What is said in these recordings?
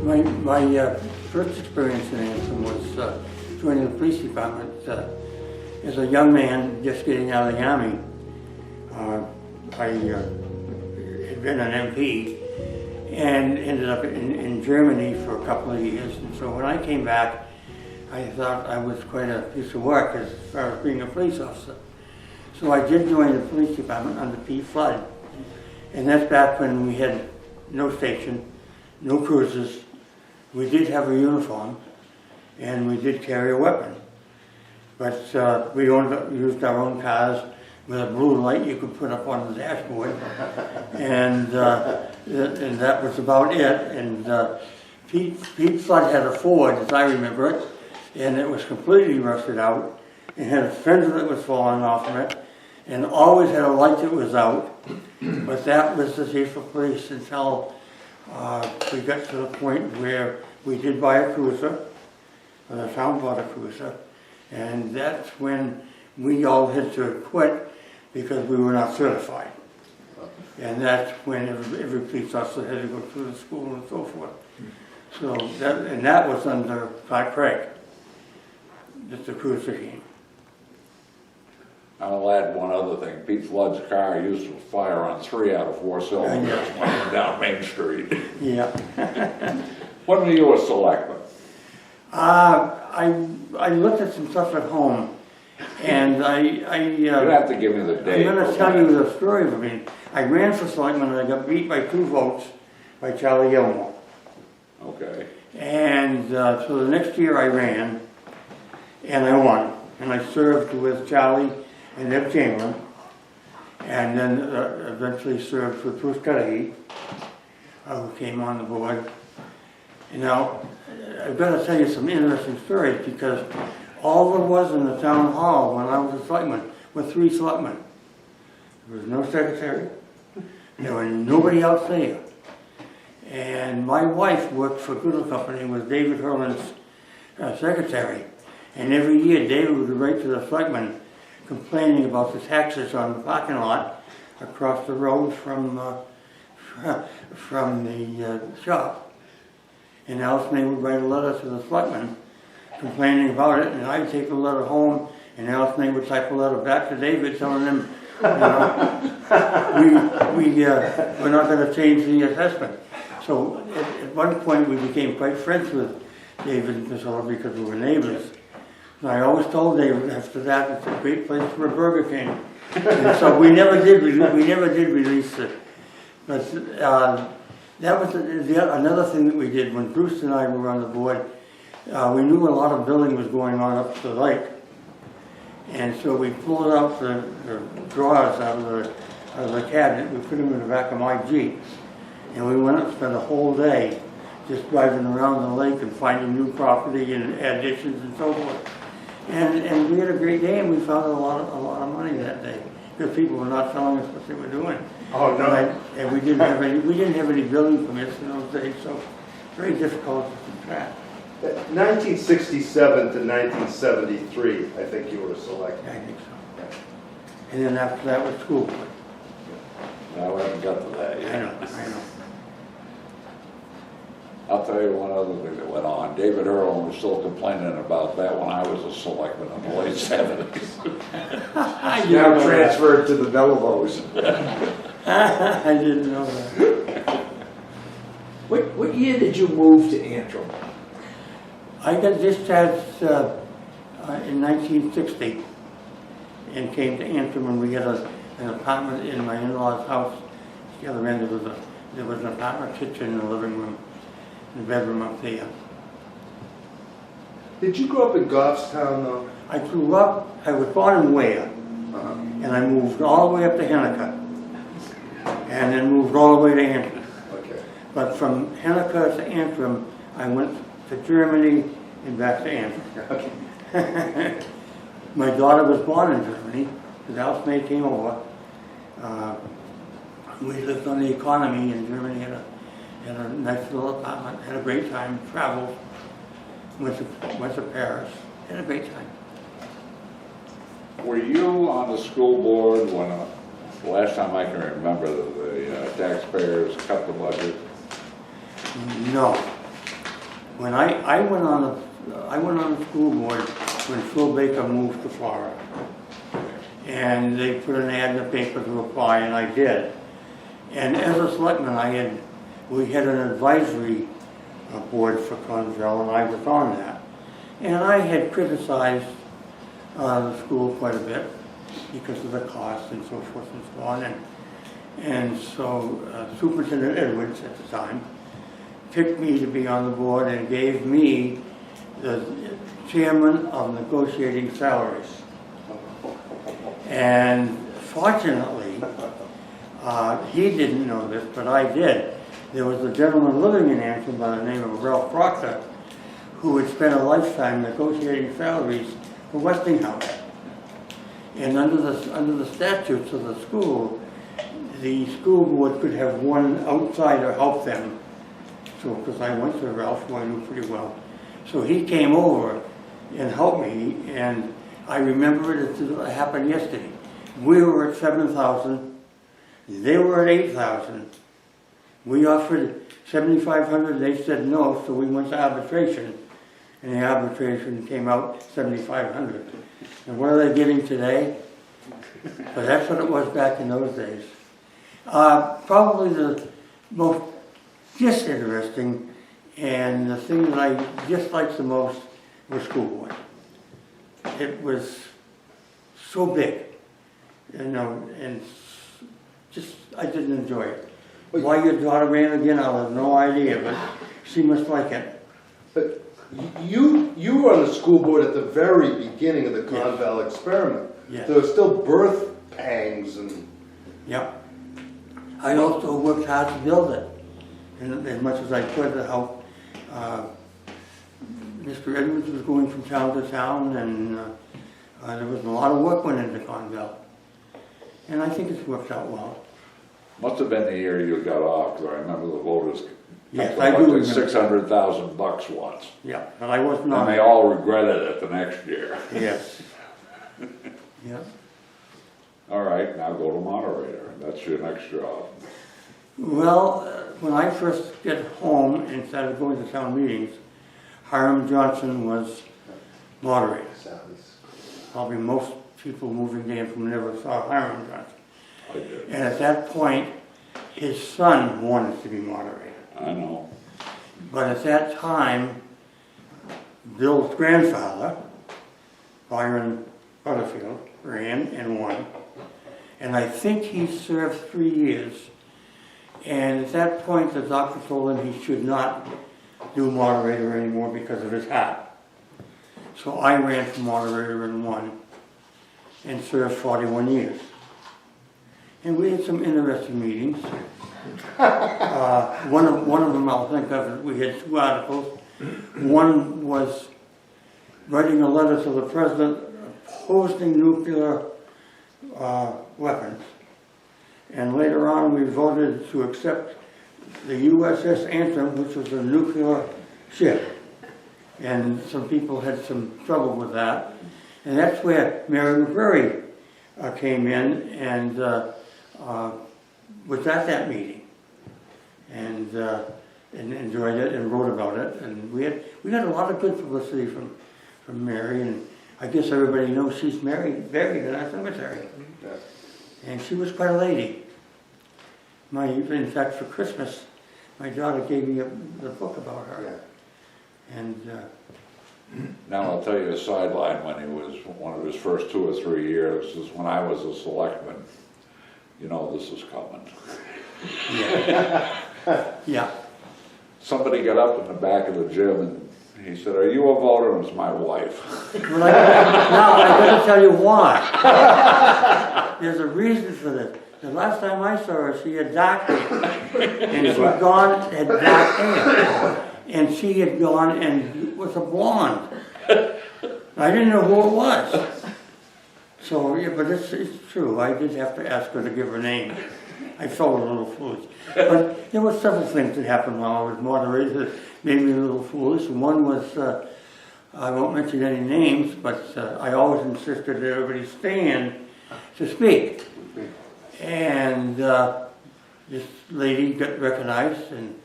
My first experience in Antrim was joining the police department as a young man just getting out of the Army. I had been an MP and ended up in Germany for a couple of years. And so when I came back, I thought I was quite a piece of work as far as being a police officer. So I did join the police department under Pete Flood. And that's back when we had no station, no cruisers. We did have a uniform, and we did carry a weapon. But we used our own cars with a blue light you could put up on the dashboard. And that was about it. And Pete Flood had a Ford, as I remember it, and it was completely rusted out. It had a fender that was falling off of it, and always had a light that was out. But that was the chief of police until we got to the point where we did buy a cruiser, the town bought a cruiser, and that's when we all had to quit because we were not certified. And that's when every police officer had to go through the school and so forth. So that was under Clark Craig, that the cruiser came. I'll add one other thing. Pete Flood's car used to fire on 3 out of 4 cylinders running down Main Street. Yeah. When were you a selectman? I looked at some stuff at home, and you have to give me the date. I'm going to tell you the story of it. I ran for selectman, and I got beat by 2 votes by Charlie Gilmore. Okay. And so the next year I ran, and I won. And I served with Charlie and Ed Chamberlain, and then eventually served with Bruce Cudahy, who came on the board. And now, I've got to tell you some interesting stories, because all there was in the town hall when I was a selectman were 3 selectmen. There was no secretary, there was nobody else there. And my wife worked for Goodall Company with David Hurlin's secretary. And every year David would write to the selectmen complaining about the taxes on the parking lot across the road from the shop. And Alice May would write a letter to the selectmen complaining about it, and I'd take the letter home, and Alice May would type a letter back to David telling him, we're not going to change the assessment. So at one point we became quite friends with David and Priscilla because we were neighbors. And I always told David after that, it's a great place for a Burger King. And so we never did release it. But that was another thing that we did when Bruce and I were on the board. We knew a lot of building was going on up the lake. And so we pulled out the drawers out of the cabinet. We put them in the back of my Jeep. And we went up and spent a whole day just driving around the lake and finding new property and additions and so forth. And we had a great day, and we found a lot of money that day because people were not telling us what they were doing. Oh no! And we didn't have any building permits in those days, so very difficult to track. 1967 to 1973, I think you were selected. I think so. Yeah. And then after that was school board. No, I haven't got to that yet. I know. I'll tell you one other thing that went on. David Earl was still complaining about that when I was a selectman in the late 70s. Now transferred to the Bellavos. I didn't know that. What year did you move to Antrim? I got discharged in 1960 and came to Antrim, and we had an apartment in my in-laws' house. The other end there was an apartment, kitchen, and a living room, and a bedroom up there. Did you grow up in Goffstown though? I was born in Ware, and I moved all the way up to Henniker, and then moved all the way to Antrim. Okay. But from Henniker to Antrim, I went to Germany and back to Antrim. Okay. My daughter was born in Germany. The housemaid came over. We lived on the economy in Germany, had a nice little apartment, had a great time, traveled, went to Paris, had a great time. Were you on the school board when, the last time I can remember, the taxpayers cut the budget? No, when I went on the school board when Phil Baker moved to Florida. And they put an ad in the paper to apply, and I did. And as a selectman, we had an advisory board for Conville, and I was on that. And I had criticized the school quite a bit because of the cost and so forth and so on. And so Superintendent Edwards at the time picked me to be on the board and gave me the chairman of negotiating salaries. And fortunately, he didn't know this, but I did. There was a gentleman living in Antrim by the name of Ralph Proctor who had spent a lifetime negotiating salaries for Westinghouse. And under the statutes of the school board could have one outsider help them. So, because I went to Ralph, who I knew pretty well. So he came over and helped me, and I remember it as it happened yesterday. We were at 7,000, they were at 8,000. We offered 7,500, they said no, so we went to arbitration, and the arbitration came out 7,500. And what are they getting today? But that's what it was back in those days. Probably the most disinteresting and the thing that I disliked the most was school board. It was so big, you know, and just I didn't enjoy it. Why your daughter ran again, I have no idea, but she must like it. But you were on the school board at the very beginning of the Conval experiment. Yes. There were still birth pangs and... Yep. I also worked hard to build it, and as much as I could to help. Mr. Edwards was going from town to town, and there was a lot of work went into Conval. And I think it's worked out well. Must have been the year you got off, because I remember the voters Yes, I do remember. $600,000 once. Yeah, but I was not. And they all regretted it the next year. Yes. Yeah. All right, now go to moderator. That's your next job. Well, when I first get home and started going to town meetings, Hiram Johnson was moderator. Probably most people moving to Antrim never saw Hiram Johnson. I did. And at that point, his son wanted to be moderator. I know. But at that time, Bill's grandfather, Byron Butterfield, ran and won. And I think he served 3 years. And at that point, the doctor told him he should not do moderator anymore because of his heart. So I ran for moderator and won, and served 41 years. And we had some interesting meetings. One of them I'll think of, we had 2 articles. One was writing a letter to the president opposing nuclear weapons. And later on we voted to accept the USS Antrim, which was a nuclear ship. And some people had some trouble with that. And that's where Mary McCreary came in and was at that meeting. And enjoyed it and wrote about it. And we had a lot of good publicity from Mary. And I guess everybody knows she's buried in our cemetery. And she was quite a lady. In fact, for Christmas, my daughter gave me the book about her. Yeah. And now I'll tell you a sideline when he was one of his first 2 or 3 years is when I was a selectman. You know this is coming. yeah. Yeah. Somebody got up in the back of the gym and he said, "Are you a voter?" And it was my wife. Well, now I got to tell you why. There's a reason for this. The last time I saw her, she had dark hair, and she had gone had dark hair, and she had gone and was a blonde. I didn't know who it was. So yeah, but it's true. I did have to ask her to give her name. I felt a little foolish. But there were several things that happened while I was moderator that made me a little foolish. One was, I won't mention any names, but I always insisted that everybody stand to speak. And this lady got recognized, and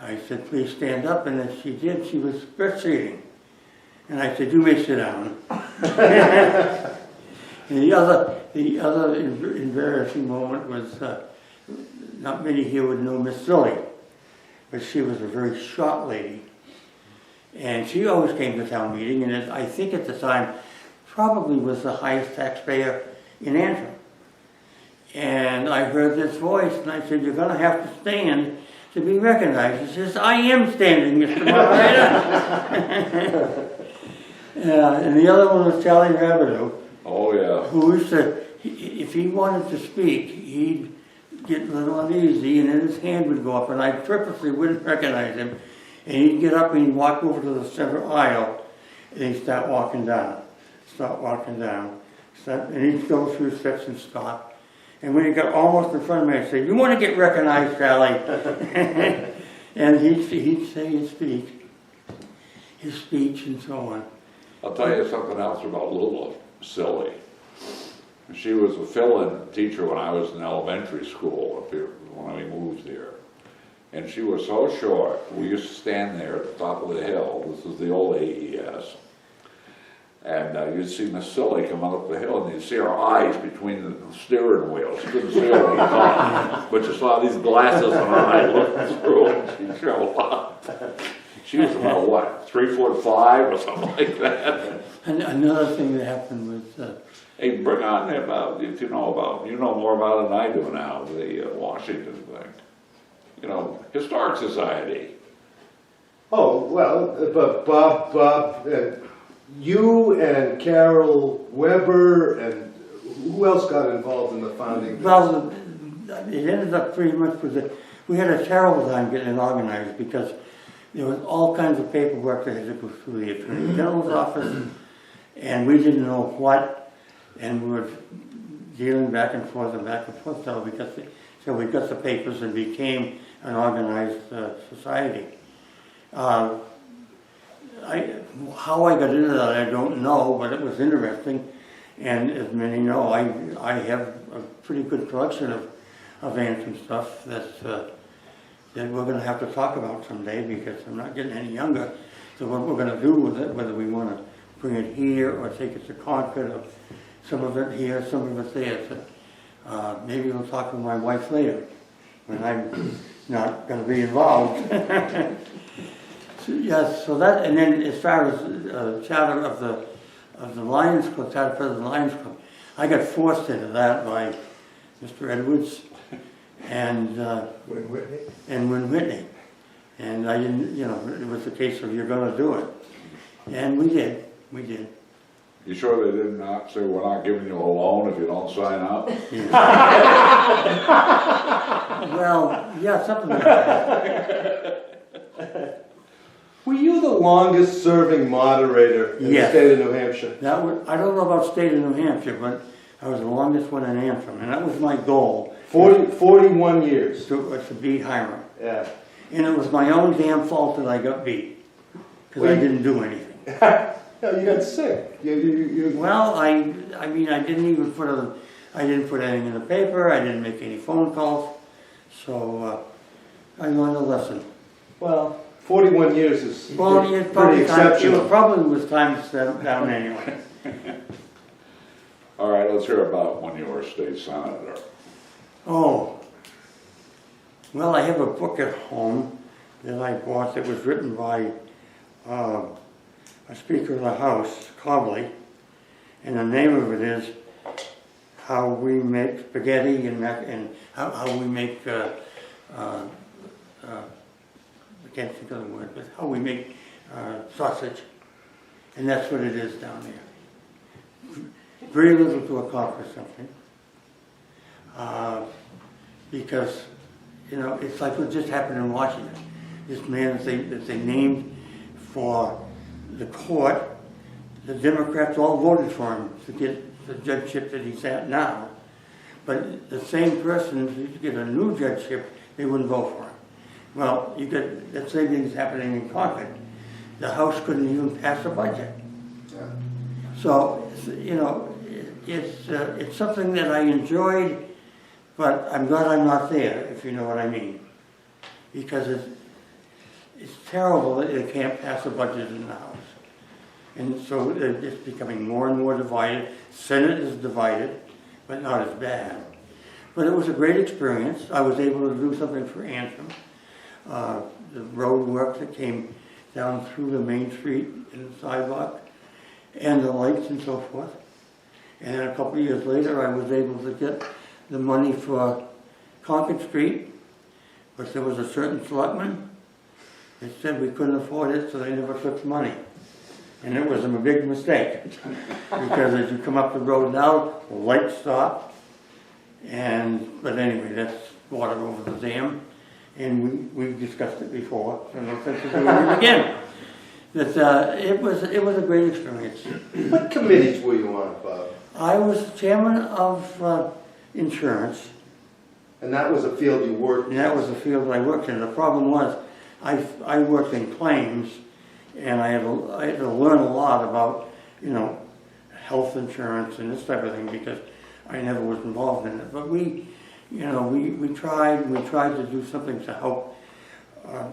I said, please stand up, and as she did, she was breastfeeding. And I said, you may sit down. And the other embarrassing moment was, not many here would know Miss Silly, but she was a very short lady. And she always came to town meeting, and I think at the time, probably was the highest taxpayer in Antrim. And I heard this voice, and I said, you're going to have to stand to be recognized. He says, I am standing, Mr. Moderator. And the other one was Charlie Rabideau. Oh, yeah. Who used to, if he wanted to speak, he'd get a little uneasy, and then his hand would go up, and I purposely wouldn't recognize him. And he'd get up and he'd walk over to the center aisle, and he'd start walking down. And he'd go through steps and stop. And when he got almost in front of me, I'd say, you want to get recognized, Charlie? And he'd say his speech and so on. I'll tell you something else about little Silly. She was a fill-in teacher when I was in elementary school up here, when we moved here. And she was so short, we used to stand there at the top of the hill. This is the old AES. And you'd see Miss Silly coming up the hill, and you'd see her eyes between the steering wheels. You couldn't see her when you talked, but you saw these glasses on her eye looking through, and she'd show up. She was about, what, 3'5" or something like that. And another thing that happened was... Hey, bring on him, if you know more about it than I do now, the Washington thing. You know, Historic Society. Oh, well, but Bob, you and Carol Weber, and who else got involved in the founding? Well, it ended up pretty much with we had a terrible time getting it organized because there was all kinds of paperwork that had to go through the Attorney General's office, and we didn't know what, and we were dealing back and forth till we got the papers and became an organized society. How I got into that, I don't know, but it was interesting. And as many know, I have a pretty good collection of Antrim stuff that we're going to have to talk about someday because I'm not getting any younger. So what we're going to do with it, whether we want to bring it here or take it to Concord, or some of it here, some of it there. So, maybe we'll talk with my wife later when I'm not going to be involved. Yes, so that, and then as far as charter of the Lions Club, charter president of the Lions Club, I got forced into that by Mr. Edwards and Win Whitney. And I didn't, it was a case of you're going to do it. And we did. You sure they did not say we're not giving you a loan if you don't sign up? Yeah. Well, yeah, something like that. Were you the longest serving moderator in the state of New Hampshire? I don't know about state of New Hampshire, but I was the longest one in Antrim, and that was my goal. 41 years. To beat Hiram. Yeah. And it was my own damn fault that I got beat, because I didn't do anything. No, you got sick. Well, I mean, I didn't even I didn't put anything in the paper, I didn't make any phone calls, so I learned a lesson. Well, 41 years is it's pretty exceptional. It probably was time to step down anyway. All right, let's hear about when you were state senator. Oh, well, I have a book at home that I bought that was written by a Speaker of the House, Cobley, and the name of it is How We Make Spaghetti and how we make, I can't think of the word, but how we make sausage. And that's what it is down there. Very little to accomplish something. Because, it's like what just happened in Washington. This man that they named for the court, the Democrats all voted for him to get the judgeship that he's at now. But the same person, if you get a new judgeship, they wouldn't vote for him. Well, you get that same thing's happening in Concord. The House couldn't even pass a budget. Yeah. So, it's something that I enjoyed, but I'm glad I'm not there, if you know what I mean. Because it's terrible that they can't pass a budget in the House. And so it's becoming more and more divided. Senate is divided, but not as bad. But it was a great experience. I was able to do something for Antrim. The road work that came down through the main street and the sidewalk, and the lights and so forth. And then a couple of years later, I was able to get the money for Concord Street, but there was a certain selectman that said we couldn't afford it, so they never took the money. And it was a big mistake, because as you come up the road now, the lights stop, but anyway, that's water over the dam, and we've discussed it before, so no sense in doing it again. That it was a great experience. What committees were you on, Bob? I was chairman of insurance, And that was a field you worked in? and that was the field I worked in. The problem was, I worked in claims, and I had to learn a lot about, health insurance and this type of thing, because I never was involved in it. But we tried to do something to help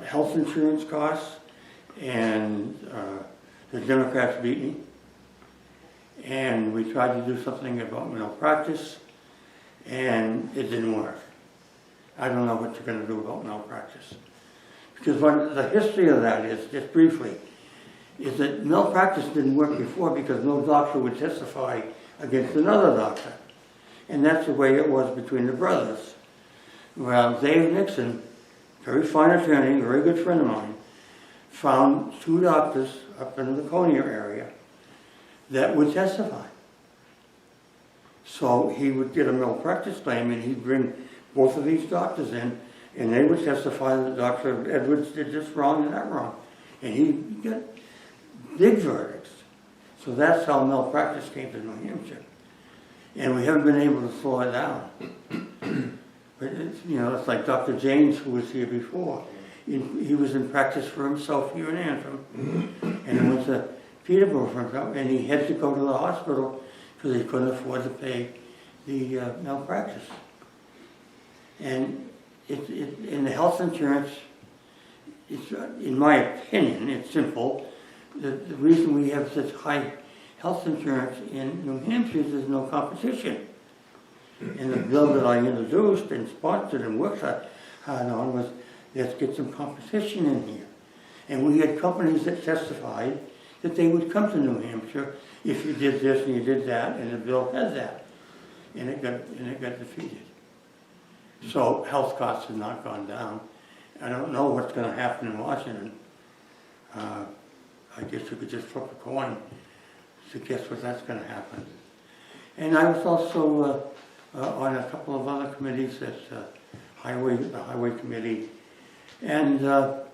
health insurance costs, and the Democrats beat me. And we tried to do something about malpractice, and it didn't work. I don't know what you're going to do about malpractice. Because the history of that is, just briefly, is that malpractice didn't work before because no doctor would testify against another doctor. And that's the way it was between the brothers. Well, Dave Nixon, very fine attorney, very good friend of mine, found 2 doctors up in the Laconia area that would testify. So he would get a malpractice claim, and he'd bring both of these doctors in, and they would testify that Dr. Edwards did this wrong and that wrong. And he'd get big verdicts. So that's how malpractice came to New Hampshire. And we haven't been able to slow it down. But it's like Dr. James, who was here before. He was in practice for himself here in Antrim, and he went to Peterborough for himself, and he had to go to the hospital because he couldn't afford to pay the malpractice. And in the health insurance, in my opinion, it's simple. The reason we have such high health insurance in New Hampshire is there's no competition. And the bill that I introduced and sponsored and worked hard on was, let's get some competition in here. And we had companies that testified that they would come to New Hampshire if you did this and you did that, and the bill had that. And it got defeated. So health costs have not gone down. I don't know what's going to happen in Washington. I guess you could just flip a coin to guess what that's going to happen. And I was also on a couple of other committees, the Highway Committee, and that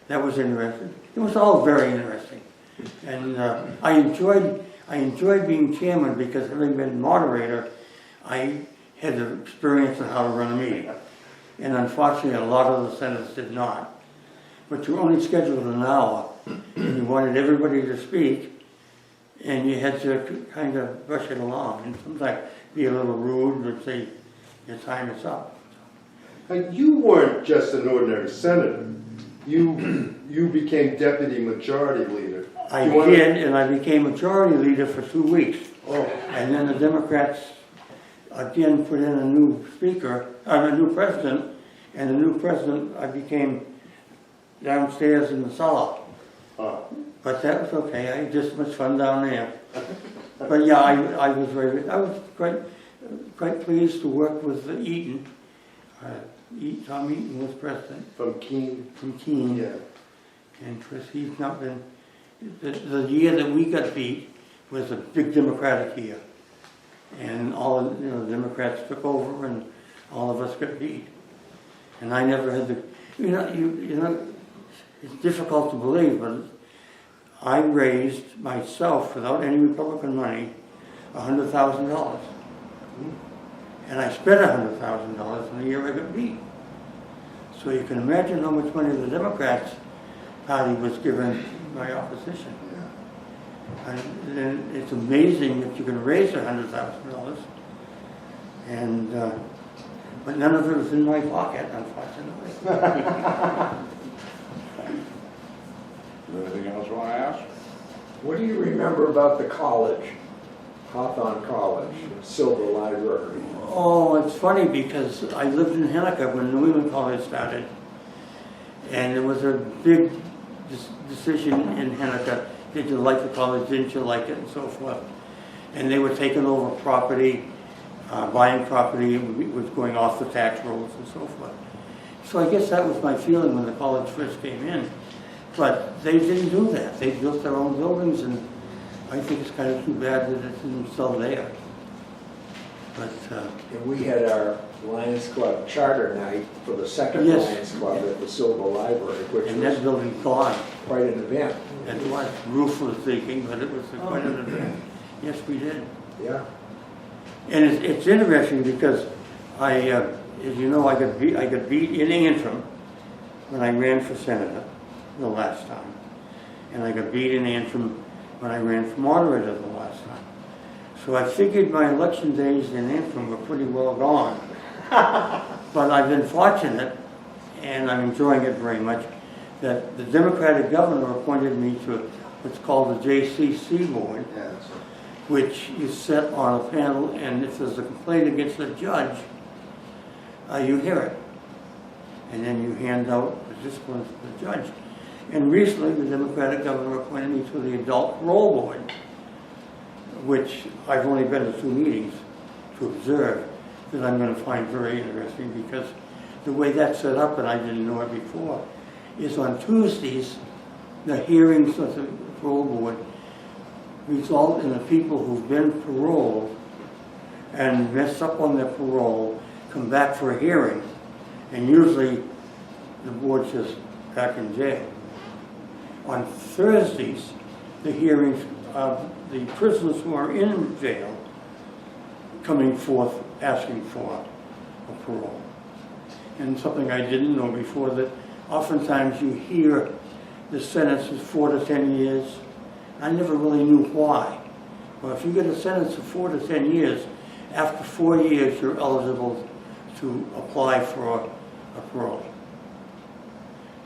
was interesting. It was all very interesting, and I enjoyed being chairman because, having been moderator, I had the experience on how to run a meeting, and unfortunately, a lot of the senators did not. But you only scheduled an hour, and you wanted everybody to speak, and you had to kind of brush it along, and sometimes be a little rude, but say, your time is up. You weren't just an ordinary senator. You became deputy majority leader. I did, and I became majority leader for 2 weeks. Oh. And then the Democrats again put in a new president, and the new president, I became downstairs in the cellar. Oh. But that was okay. I had just as much fun down there. But yeah, I was quite pleased to work with Eaton. Tom Eaton was president. From Keene? From Keene. Yeah. And Chris, he's not been, the year that we got beat was a big Democratic year. And all of, the Democrats took over, and all of us got beat. And I never had the, it's difficult to believe, but I raised myself, without any Republican money, $100,000. And I spent $100,000 in the year I got beat. So you can imagine how much money the Democrats Party was given my opposition. And it's amazing that you can raise $100,000. And but none of it was in my pocket, unfortunately. Anything else you want to ask? What do you remember about the college? Hawthorne College, Silver Library. Oh, it's funny because I lived in Henniker when New England College started. And there was a big decision in Henniker. Did you like the college, didn't you like it, and so forth. And they were taking over property, buying property, it was going off the tax rolls and so forth. So I guess that was my feeling when the college first came in. But they didn't do that. They built their own buildings, and I think it's kind of too bad that it isn't still there. But And we had our Lions Club charter night for the second Yes. Lions Club at the Silver Library, which and was that building's gone. quite an event. It was, roof was leaking, but it was quite an event. Yes, we did. Yeah. And it's interesting because as you know, I got beat in Antrim when I ran for senator the last time. And I got beat in Antrim when I ran for moderator the last time. So I figured my election days in Antrim were pretty well gone. But I've been fortunate, and I'm enjoying it very much, that the Democratic governor appointed me to what's called the JCC board, which you sit on a panel, and if there's a complaint against a judge, you hear it. And then you hand out the discipline to the judge. And recently, the Democratic governor appointed me to the Adult Parole Board, which I've only been to 2 meetings to observe, that I'm going to find very interesting, because the way that's set up, and I didn't know it before, is on Tuesdays, the hearings of the parole board result in the people who've been paroled and messed up on their parole come back for a hearing, and usually the board says back in jail. On Thursdays, the hearings of the prisoners who are in jail coming forth asking for a parole. And something I didn't know before, that oftentimes you hear the sentence is 4 to 10 years. I never really knew why. Well, if you get a sentence of 4 to 10 years, after 4 years you're eligible to apply for a parole.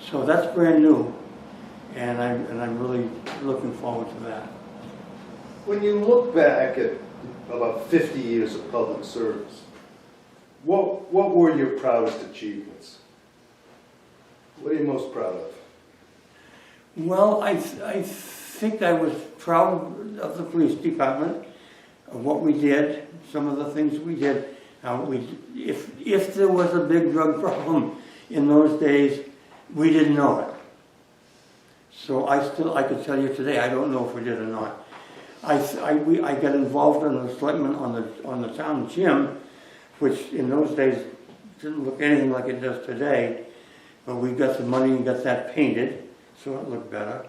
So that's brand new, and I'm really looking forward to that. When you look back at about 50 years of public service, what were your proudest achievements? What are you most proud of? Well, I think I was proud of the police department, of what we did, some of the things we did. If there was a big drug problem in those days, we didn't know it. So I could tell you today, I don't know if we did or not. I got involved in the selectmen on the town gym, which in those days didn't look anything like it does today, but we got the money and got that painted, so it looked better.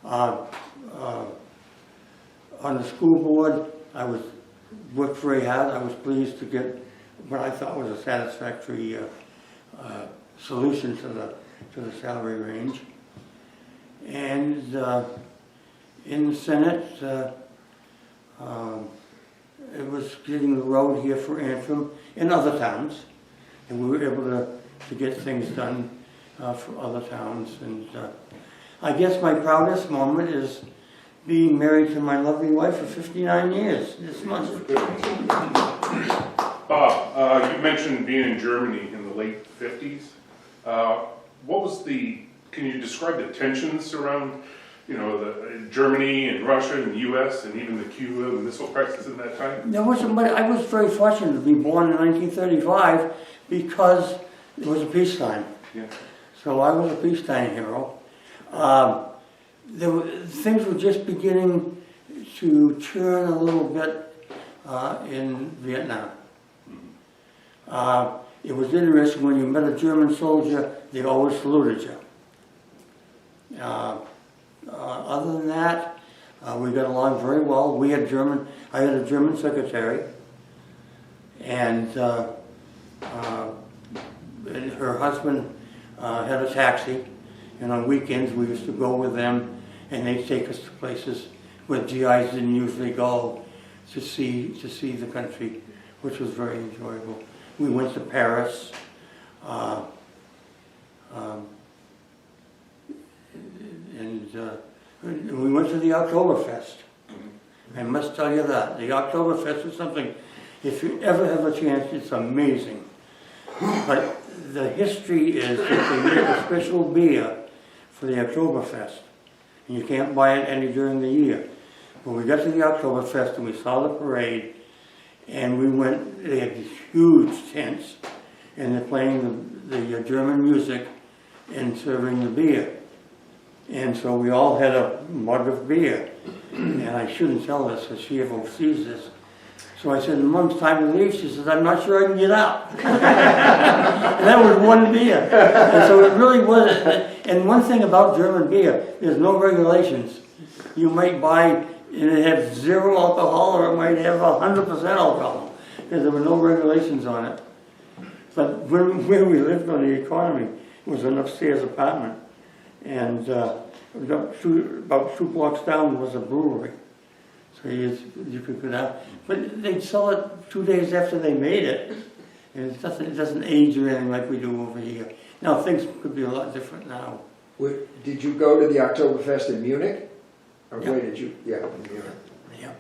On the school board, I worked very hard. I was pleased to get what I thought was a satisfactory solution to the salary range. And in the Senate, it was getting the road here for Antrim and other towns, and we were able to get things done for other towns. And I guess my proudest moment is being married to my lovely wife for 59 years this month. Bob, you mentioned being in Germany in the late 50s. Can you describe the tensions around, Germany and Russia and the U.S. and even the Cuba Missile Crisis in that time? There wasn't, but I was very fortunate to be born in 1935 because it was a peacetime. Yeah. So I was a peacetime hero. Things were just beginning to turn a little bit in Vietnam. It was interesting, when you met a German soldier, they always saluted you. Other than that, we got along very well. I had a German secretary, and her husband had a taxi, and on weekends we used to go with them, and they'd take us to places where GIs didn't usually go to see the country, which was very enjoyable. We went to Paris. Uh, um, and we went to the Oktoberfest. I must tell you that. The Oktoberfest is something, if you ever have a chance, it's amazing. But the history is that they make a special beer for the Oktoberfest. And you can't buy it any during the year. When we got to the Oktoberfest and we saw the parade, and we went, they had these huge tents, and they're playing the German music and serving the beer. And so we all had a mug of beer. And I shouldn't tell this because she ever sees this. So I said, Mom's time to leave. She says, I'm not sure I can get out. And that was one beer. And so it really was. And one thing about German beer, there's no regulations. You might buy, and it has 0 alcohol, or it might have 100% alcohol. Because there were no regulations on it. But where we lived on the economy, it was an upstairs apartment. And about 2 blocks down was a brewery. So you could go down. But they'd sell it 2 days after they made it. And it doesn't age or anything like we do over here. Now things could be a lot different now. Did you go to the Oktoberfest in Munich? Or Yeah. where did you? Yeah, in Munich. Yeah.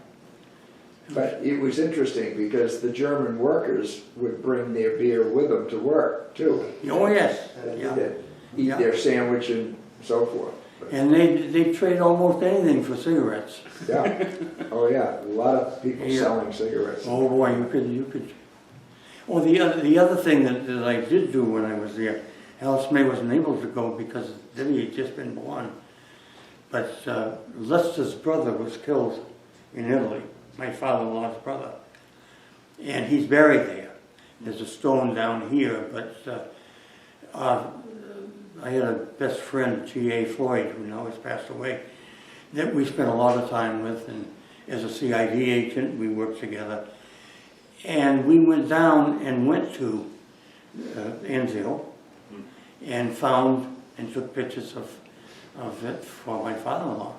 But it was interesting because the German workers would bring their beer with them to work too. Oh yes. Yeah. They'd eat Yeah. their sandwich and so forth. And they trade almost anything for cigarettes. Yeah. Oh yeah. A lot of people Yeah. selling cigarettes. Oh boy, you could. Oh, the other thing that I did do when I was there, Alice May wasn't able to go because Debbie had just been born. But Lester's brother was killed in Italy, my father-in-law's brother. And he's buried there. There's a stone down here, but I had a best friend, G.A. Floyd, who now has passed away, that we spent a lot of time with, and as a CID agent, we worked together. And we went down and went to Anzio and found and took pictures of it for my father-in-law.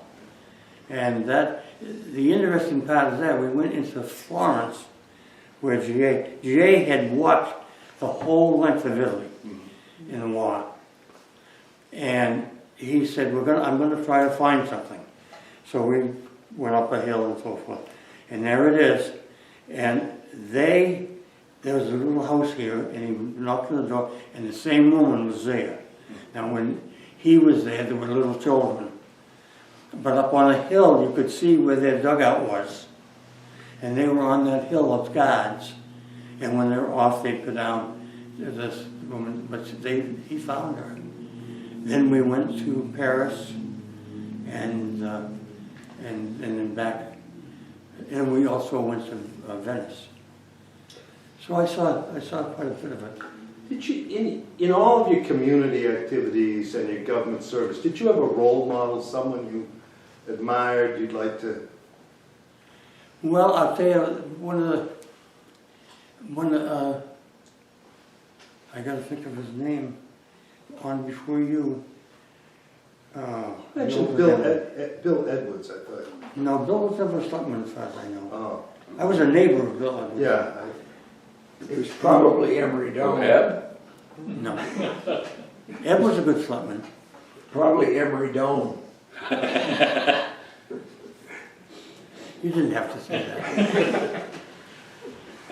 And the interesting part is that we went into Florence, where G.A. had walked the whole length of Italy in a war. And he said, I'm going to try to find something. So we went up a hill and so forth. And there it is. And there was a little house here, and he knocked on the door, and the same woman was there. Now when he was there were little children. But up on a hill, you could see where their dugout was. And they were on that hill of guards. And when they were off, they'd go down to this woman, but he found her. Then we went to Paris, and then back, and we also went to Venice. So I saw quite a bit of it. Did you, in all of your community activities and your government service, did you have a role model, someone you admired, you'd like to? Well, I'll tell you, I got to think of his name. On before you. Mentioned Bill Edwards, I thought. No, Bill was never a selectman as far as I know. Oh, I was a neighbor of Bill Edwards. yeah. It was probably Emery Doan. Ed? No. Ed was a good selectman. Probably Emery Doan. You didn't have to say that.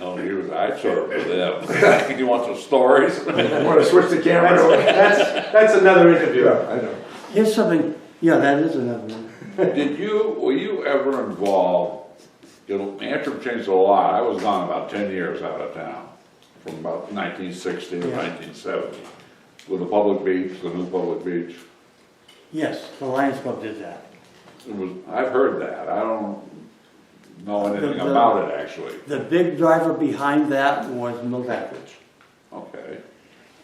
Oh, I served with them. You want some stories? I want to switch the camera over. That's another interview. Yeah, I know. Here's something, yeah, that is another one. Were you ever involved, Antrim changed a lot. I was gone about 10 years out of town, from about 1960 to 1970, with the public beach, the new public beach. Yes, the Lions Club did that. I've heard that. I don't know anything The- about it, actually. The big driver behind that was Milt Ackridge. Okay.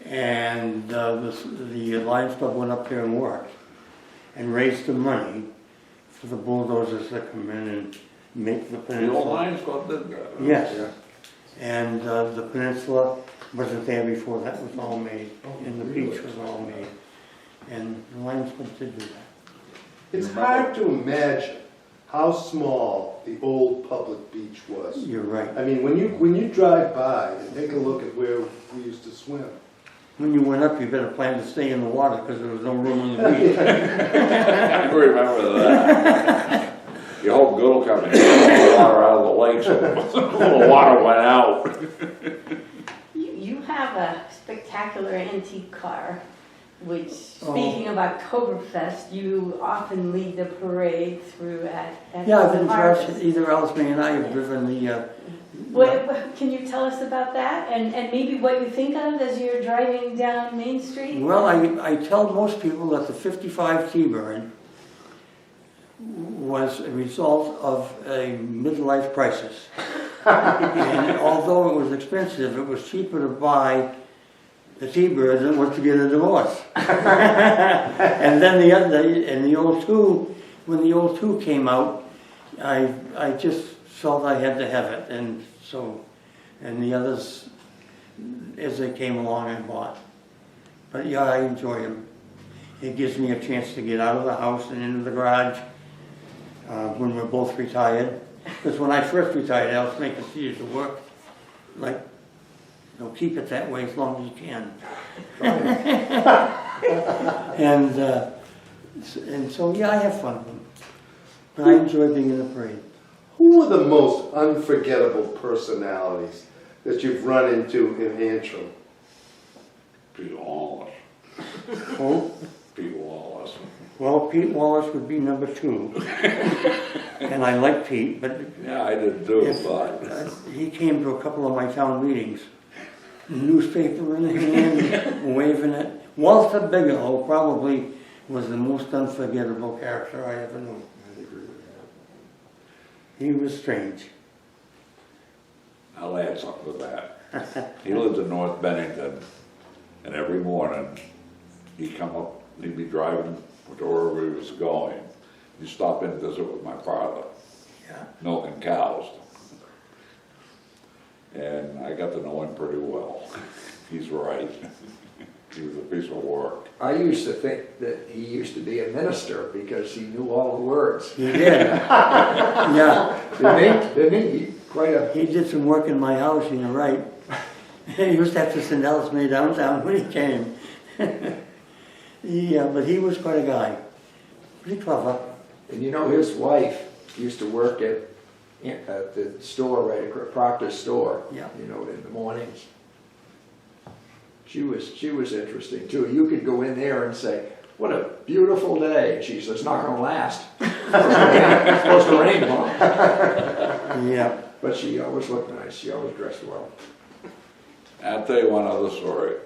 And the Lions Club went up there and worked and raised the money for the bulldozers that come in and make the The peninsula. old Lions Club did that? Yes. Yeah. And the peninsula wasn't there before that was all made, and the beach was all made. And the Lions Club did do that. It's hard to imagine how small the old public beach was. You're right. I mean, when you drive by and take a look at where we used to swim. When you went up, you better plan to stay in the water because there was no room on the beach. I remember that. You hope good will come and get the water out of the lake, so the water went out. You have a spectacular antique car, which, speaking of Oktoberfest, you often lead the parade through at Yeah, I've the been harvest. dressed, either Elsme and I have driven the, What, can you tell us about that and maybe what you think of as you're driving down Main Street? well, I tell most people that the 55 T-Bird was a result of a midlife crisis. And although it was expensive, it was cheaper to buy the T-Bird than it was to get a divorce. And then the old two, when the old two came out, I just felt I had to have it, and so, and the others, as they came along, I bought. But yeah, I enjoy them. It gives me a chance to get out of the house and into the garage when we're both retired. Because when I first retired, I was making continued to work, like, keep it that way as long as you can. And so, yeah, I have fun with them. But I enjoy being in the parade. Who are the most unforgettable personalities that you've run into in Antrim? Pete Wallace. Oh, Pete Wallace. well, Pete Wallace would be number 2. And I like Pete, but Yeah, I did too, but he came to a couple of my town meetings. Newspaper in hand, waving it. Walter Bigelow probably was the most unforgettable character I ever knew. He was strange. I'll add something to that. He lived in North Bennington, and every morning he'd come up, he'd be driving to wherever he was going. He'd stop in and visit with my father, Yeah. milking cows. And I got to know him pretty well. He's right. He was a piece of work. I used to think that he used to be a minister because he knew all the words. He did. Yeah. Didn't he? Quite a... He did some work in my house, you're right. He used to have to send Elsme downtown when he came. Yeah, but he was quite a guy. Pretty clever. And you know, his wife used to work at the store, right across Proctor's store. Yeah. You know, in the mornings. She was interesting too. You could go in there and say, "What a beautiful day." And she says, "It's not going to last. It's supposed to rain tomorrow." Yeah. But she always looked nice. She always dressed well. I'll tell you one other story.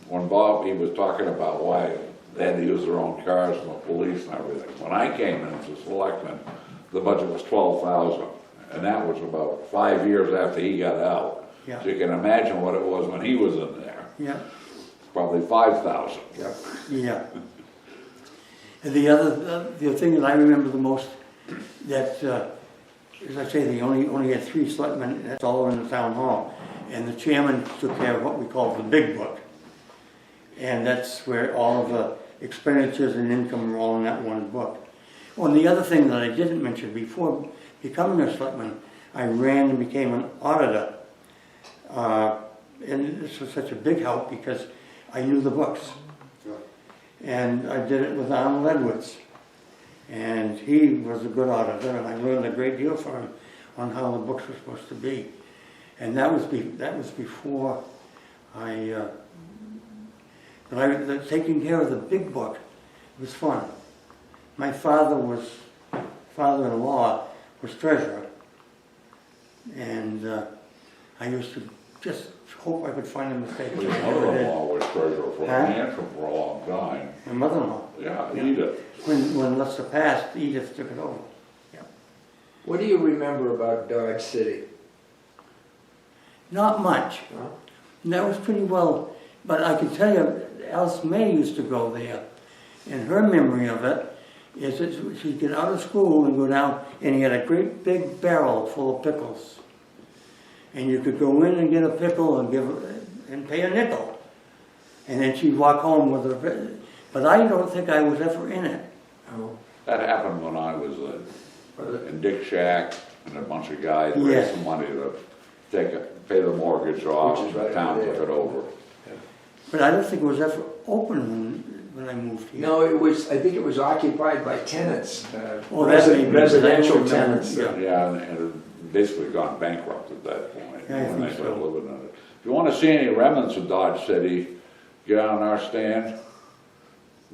When Bob, he was talking about why they had to use their own cars and the police and everything. When I came in as a selectman, the budget was $12,000, and that was about 5 years after he got out. Yeah. So you can imagine what it was when he was in there. Yeah. Probably 5,000. Yeah. Yeah. And the thing that I remember the most, that, as I say, they only had 3 selectmen, that's all in the town hall. And the chairman took care of what we call the big book. And that's where all of the expenditures and income were all in that one book. Oh, and the other thing that I didn't mention, before becoming a selectman, I ran and became an auditor. And this was such a big help because I knew the books. And I did it with Arnold Edwards. And he was a good auditor, and I learned a great deal from him on how the books were supposed to be. And that was before taking care of the big book was fun. My father-in-law was treasurer, and I used to just hope I could find a mistake. His mother-in-law was treasurer for Antrim for a long time. My mother-in-law. Yeah, Edith. When Lester passed, Edith took it over. Yeah. What do you remember about Dodge City? Not much. Huh? And that was pretty well, but I can tell you, Alice May used to go there, and her memory of it is that she'd get out of school and go down, and he had a great big barrel full of pickles. And you could go in and get a pickle and pay a nickel. And then she'd walk home with her, but I don't think I was ever in it. Oh. That happened when I was in. and Dick Shack and a bunch of guys raised Yes. some money to pay the mortgage off, Which is the right town there. took it over. But I don't think it was ever open when I moved here. No, I think it was occupied by tenants, Oh, that's maybe- residential I don't tenants. remember. Yeah, and it basically gone bankrupt at that point. Yeah, I when think they so. started living in it. If you wanna see any remnants of Dodge City, get on our stand,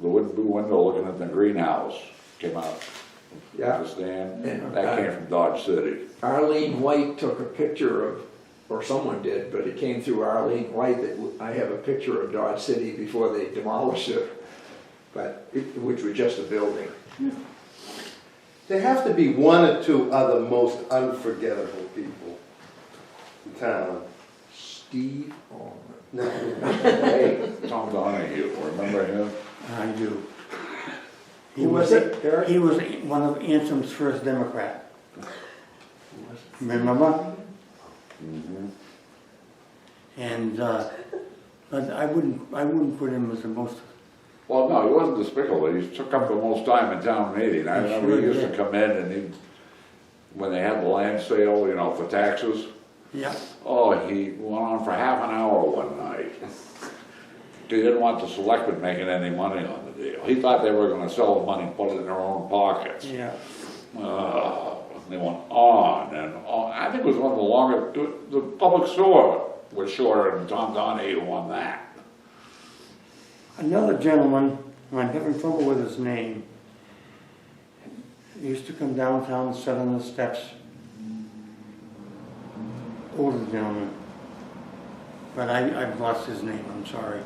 the wooden window looking at the greenhouse came out. Yeah. The stand, And, that came from Dodge City. Arlene White took a picture of, or someone did, but it came through Arlene White that I have a picture of Dodge City before they demolished it, which was just a building. There have to be one or two other most unforgettable people in town. Steve Allman. No. Hey, Tom Donahue, remember him? I do. Who was it, Eric? He was one of Antrim's first Democrat. Remember? And, but I wouldn't put him as the most, Well, no, he wasn't despicable, he took up the most time in town meeting. I He remember he sure used to did. come in and when they had the land sale, you know, for taxes, yeah. oh, he went on for half an hour one night. He didn't want the selectmen making any money on the deal. He thought they were gonna sell the money and put it in their own pockets. Yeah. They went on and on. I think it was one of the longer, the public sewer was shorter than Tom Donahue won that. Another gentleman, I'm having trouble with his name, he used to come downtown and sit on the steps. Older gentleman. But I've lost his name, I'm sorry.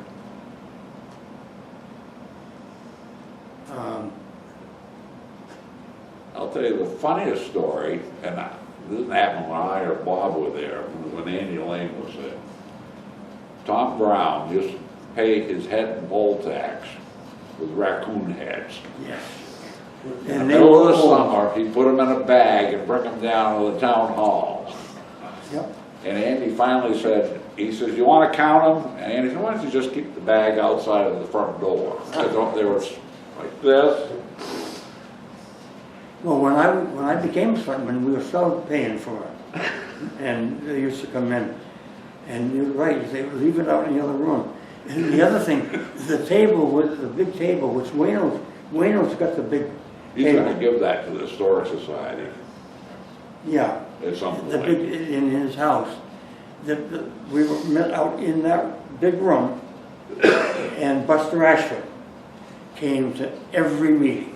I'll tell you the funniest story, and this didn't happen when I or Bob were there, when Andy Lane was there. Tom Brown used to pay his head and poll tax with raccoon heads. Yes. In the And they middle were of the old. summer, he'd put them in a bag and bring them down to the town hall. Yep. And Andy finally said, he says, you want to count them? And Andy said, why don't you just keep the bag outside of the front door? They were like this. Well, when I became a selectman, we were still paying for it. And they used to come in. And you're right, they would leave it out in the other room. And the other thing, the table, the big table, which Wayno's got the big He's going to table. give that to the Historic Society Yeah. at some The big, point. in his house. We were met out in that big room, and Buster Ashford came to every meeting.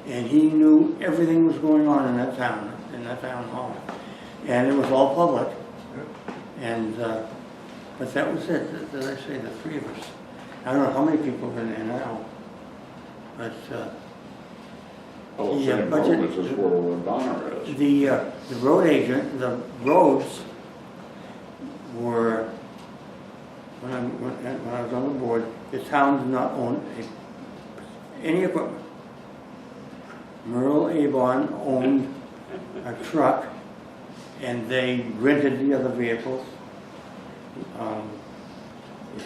And he knew everything was going on in that town hall. And it was all public. And, but that was it, did I say, the three of us. I don't know how many people are in there now. But, Oh, yeah, same budget- room, it's just where Donner is. the road agent, the roads were, when I was on the board, the town did not own any equipment. Merle Avon owned a truck, and they rented the other vehicles.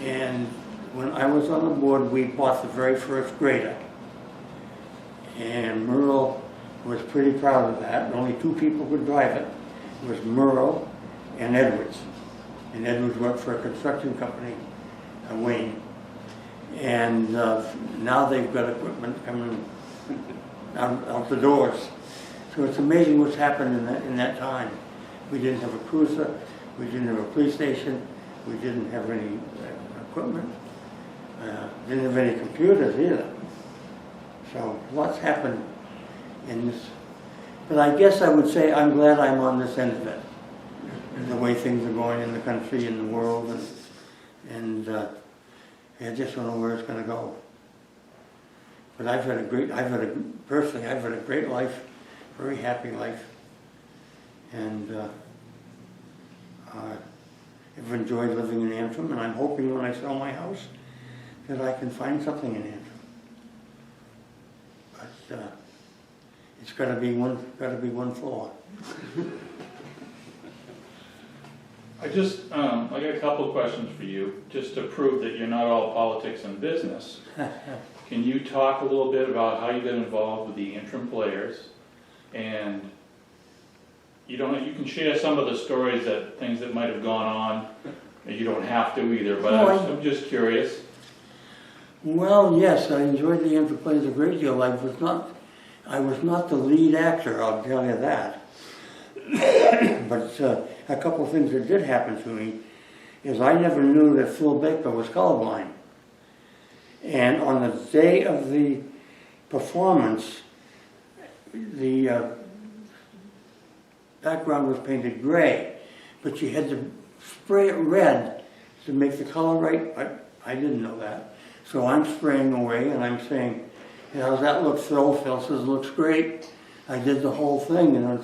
And when I was on the board, we bought the very first grader. And Merle was pretty proud of that. Only two people could drive it. It was Merle and Edwards. And Edwards worked for a construction company, Wayne. And now they've got equipment coming out the doors. So it's amazing what's happened in that time. We didn't have a cruiser, we didn't have a police station, we didn't have any equipment, didn't have any computers either. So lots happened in this. But I guess I would say I'm glad I'm on this end of it. The way things are going in the country and the world, and I just don't know where it's going to go. But personally, I've had a great life, very happy life, and I've enjoyed living in Antrim, and I'm hoping when I sell my house that I can find something in Antrim. But it's got to be one floor. I got a couple of questions for you, just to prove that you're not all politics and business. Can you talk a little bit about how you got involved with the Antrim Players And you can share some of the stories that, things that might have gone on. You don't have to either, but I'm just curious. Well, yes, I enjoyed the Antrim plays a great deal. I was not the lead actor, I'll tell you that. But a couple of things that did happen to me is I never knew that Phil Baker was colorblind. And on the day of the performance, the background was painted gray, but you had to spray it red to make the color right. I didn't know that. So I'm spraying away and I'm saying, how's that look, Phil? Phil says, looks great. I did the whole thing, and then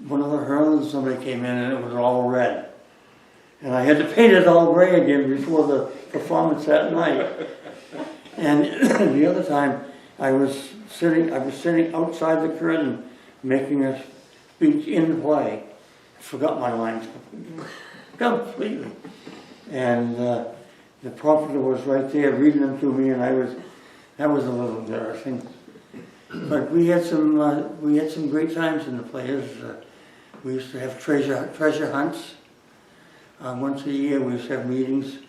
one of the Hurlins, somebody came in and it was all red. And I had to paint it all gray again before the performance that night. And the other time, I was sitting outside the curtain making a speech in the play. I forgot my lines completely. And the prompter was right there reading them to me, and that was a little embarrassing. But we had some great times in the plays. We used to have treasure hunts. Once a year we used to have meetings,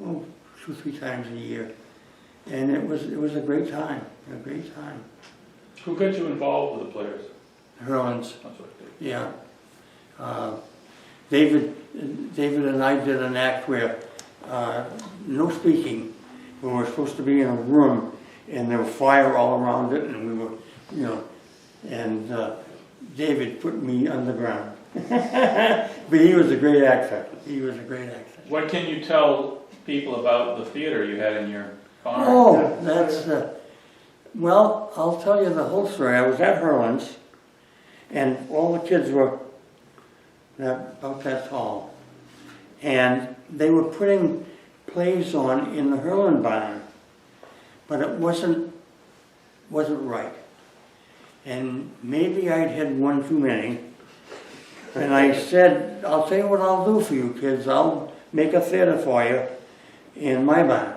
2-3 times a year. And it was a great time, Who got you involved with the players? Hurlins, That's what I did. yeah. David and I did an act where no speaking. We were supposed to be in a room and there was fire all around it, and we were, and David put me underground. But he was a great actor. What can you tell people about the theater you had in your farm? Oh, that's, well, I'll tell you the whole story. I was at Hurlins, and all the kids were about that tall. And they were putting plays on in the Hurlin barn, but it wasn't right. And maybe I'd had one too many. And I said, I'll tell you what I'll do for you kids. I'll make a theater for you in my barn.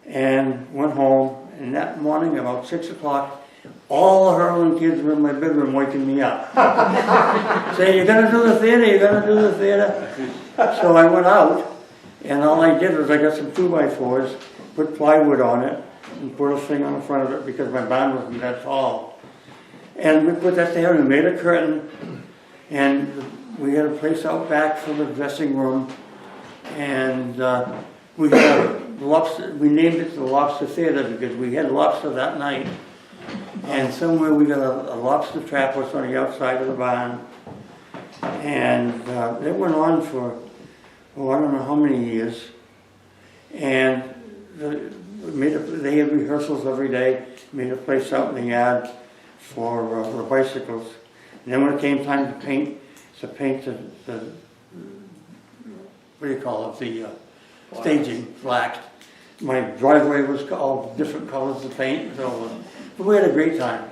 And went home, and that morning about 6 o'clock, all the Hurlin kids were in my bedroom waking me up. Saying, you're gonna do the theater? So I went out, and all I did was I got some 2x4s, put plywood on it, and put a thing on the front of it because my barn wasn't that tall. And we put that there and we made a curtain, and we had a place out back for the dressing room, and we had a lobster. We named it the Lobster Theater because we had lobster that night. And somewhere we got a lobster trap was on the outside of the barn, and it went on for I don't know how many years. And they had rehearsals every day. Made a place out in the yard for the bicycles. And then when it came time to paint the what do you call it, the staging, black. My driveway was all different colors of paint. So we had a great time.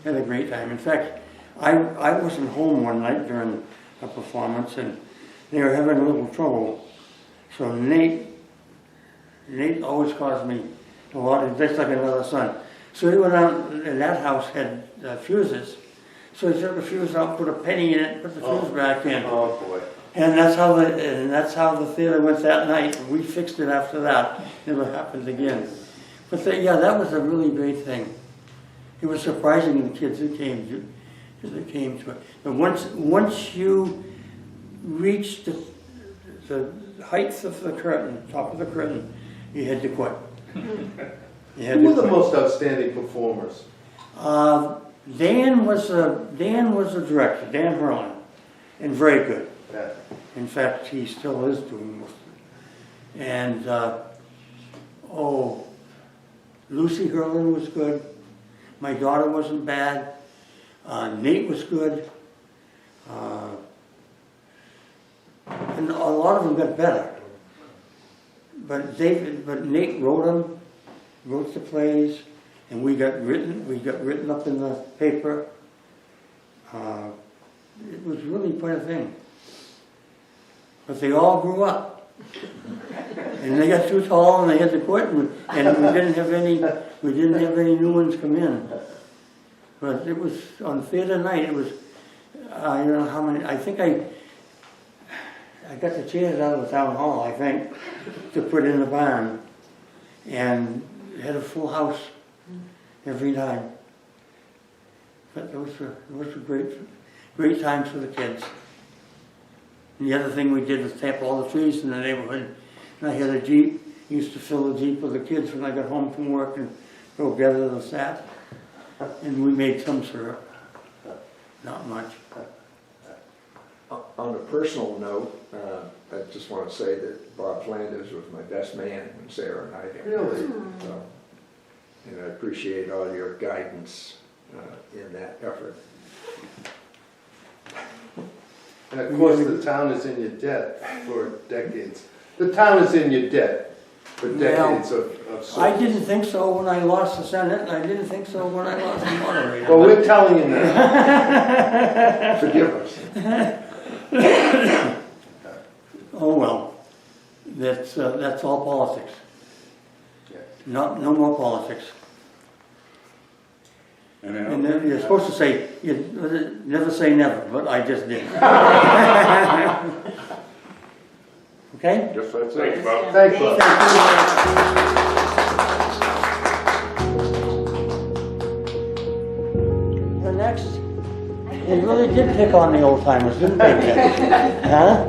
In fact, I wasn't home one night during a performance, and they were having a little trouble. So Nate always caused me a lot of, just like another son. So he went out, and that house had fuses. So he took the fuse out, put a penny in it, put the fuse back in. Oh boy. And that's how the theater went that night. We fixed it after that. Never happened again. But that was a really great thing. It was surprising the kids that came to it. But once you reached the height of the curtain, top of the curtain, you had to quit. Who were the most outstanding performers? Dan was the director, Dan Hurlin, and very good. Yeah. In fact, he still is doing most of it. And Lucy Hurlin was good. My daughter wasn't bad. Nate was good. And a lot of them got better. But Nate wrote the plays, and we got written up in the paper. It was really quite a thing. But they all grew up, and they got too tall, and they had to quit, and we didn't have any new ones come in. But it was, on theater night, it was, I don't know how many, I think I got the chairs out of the town hall, I think, to put in the barn. And had a full house every time. But those were great times for the kids. And the other thing we did was tap all the trees in the neighborhood. And I had a Jeep, used to fill the Jeep with the kids when I got home from work and go gather the sap. And we made some syrup. Not much. On a personal note, I just want to say that Bob Flanders was my best man when Sarah and I got married. Really? So, and I appreciate all your guidance in that effort. And of course, the town is in your debt for decades. The town is in your debt for decades of service. I didn't think so when I lost the Senate, and I didn't think so when I lost the moderator. Well, we're telling you now. Forgive us. Oh, well, that's all politics. No more politics. And then you're supposed to say, you never say never, but I just did. Okay? Just that's Thanks, it. Bob. Thanks, Bob. The next, they really did pick on the old timers, didn't they? Huh?